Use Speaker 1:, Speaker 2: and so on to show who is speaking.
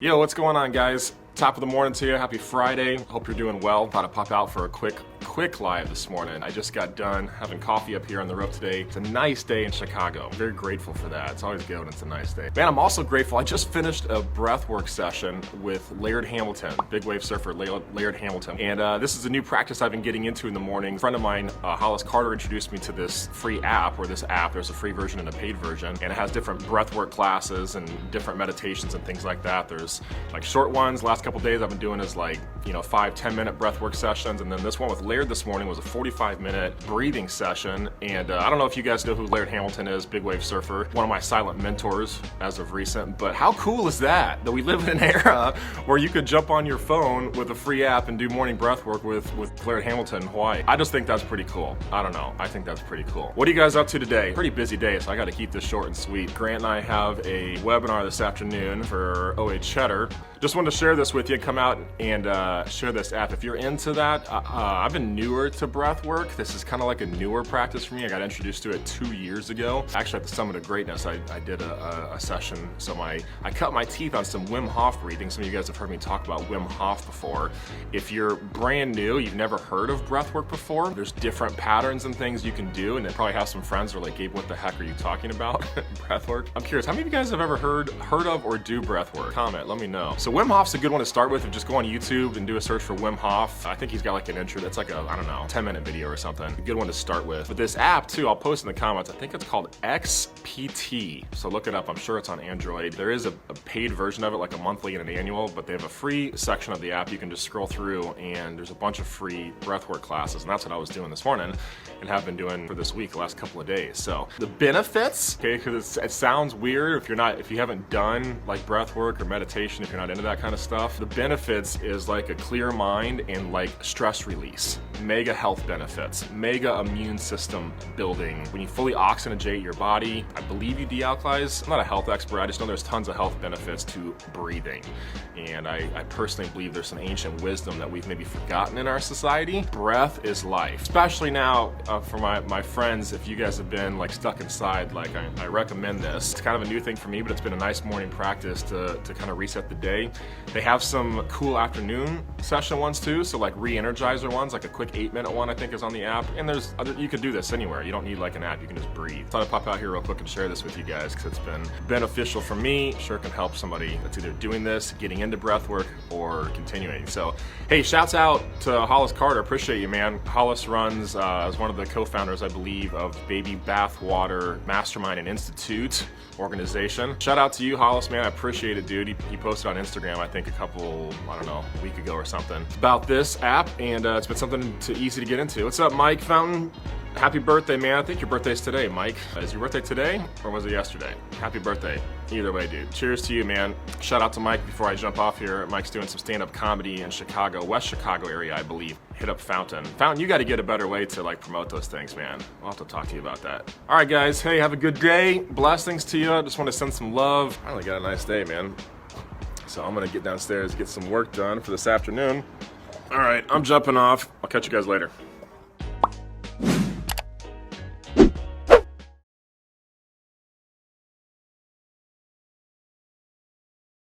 Speaker 1: Yo, what's going on, guys? Top of the morning to you. Happy Friday. Hope you're doing well. Thought I'd pop out for a quick live this morning. I just got done having coffee up here on the roof today. It's a nice day in Chicago. Very grateful for that. It's always good when it's a nice day. Man, I'm also grateful. I just finished a breathwork session with Laird Hamilton, big wave surfer Laird Hamilton. And this is a new practice I've been getting into in the morning. A friend of mine, Hollils Carter, introduced me to this free app, there's a free version and a paid version, and it has different breathwork classes and different meditations and things like that. There's like short ones. Last couple days I've been doing is like, 5-10 minute breathwork sessions, and then this one with Laird this morning was a 45-minute breathing session. And I don't know if you guys know who Laird Hamilton is, big wave surfer, one of my silent mentors as of recent, but how cool is that we live in an era where you could jump on your phone with a free app and do morning breathwork with Laird Hamilton in Hawaii. I just think that's pretty cool. I don't know, I think that's pretty cool. What are you guys up to today? Pretty busy day, so I gotta keep this short and sweet. Grant and I have a webinar this afternoon for OH Cheddar. Just wanted to share this with you. Come out and share this app. If you're into that, I've been newer to breath work. This is kind of like a newer practice for me. I got introduced to it 2 years ago. Actually, at the Summit of Greatness, I did a session. So I cut my teeth on some Wim Hoff breathing. Some of you guys have heard me talk about Wim Hoff before. If you're brand new, you've never heard of breath work before, there's different patterns and things you can do, and they probably have some friends who are like, Gabe, what the heck are you talking about? Breath work? I'm curious, how many of you guys have ever heard of or do breath work? Comment, let me know. So Wim Hof's a good one to start with. If just go on YouTube and do a search for Wim Hoff. I think he's got like an intro that's like a, 10-minute video or something. A good one to start with. But this app too, I'll post in the comments, I think it's called XPT. So look it up, I'm sure it's on Android. There is a paid version of it, like a monthly and an annual, but they have a free section of the app you can just scroll through, and there's a bunch of free breathwork classes, and that's what I was doing this morning and have been doing for this week, the last couple of days. So the benefits, okay, because it sounds weird if you haven't done like breathwork or meditation, if you're not into that kind of stuff. The benefits is like a clear mind and like stress release, mega health benefits, mega immune system building. When you fully oxygenate your body, I believe you dealkalize. I'm not a health expert, I just know there's tons of health benefits to breathing. And I personally believe there's some ancient wisdom that we've maybe forgotten in our society. Breath is life. Especially now for my friends, if you guys have been like stuck inside, like I recommend this. It's kind of a new thing for me, but it's been a nice morning practice to kind of reset the day. They have some cool afternoon session ones too, so like re-energizer ones, like a quick 8-minute one I think is on the app. And there's other, you could do this anywhere. You don't need like an app, you can just breathe. Thought I'd pop out here real quick and share this with you guys because it's been beneficial for me. Sure can help somebody that's either doing this, getting into breath work, or continuing. So hey, shouts out to Hollils Carter, appreciate you, man. Hollis runs, is one of the co-founders, I believe, of Baby Bathwater Mastermind and Institute organization. Shout out to you, Hollis, man, I appreciate it, dude. He posted on Instagram, I think a week ago or something, about this app, and it's been something easy to get into. What's up, Mike Fountain? Happy birthday, man. I think your birthday's today, Mike. Is your birthday today or was it yesterday? Happy birthday. Either way, dude. Cheers to you, man. Shout out to Mike before I jump off here. Mike's doing some stand-up comedy in Chicago, West Chicago area, I believe. Hit up Fountain. Fountain, you got to get a better way to like promote those things, man. I'll have to talk to you about that. All right, guys. Hey, have a good day. Blessings to you. I just want to send some love. Finally got a nice day, man. So I'm going to get downstairs, get some work done for this afternoon. All right, I'm jumping off. I'll catch you guys later.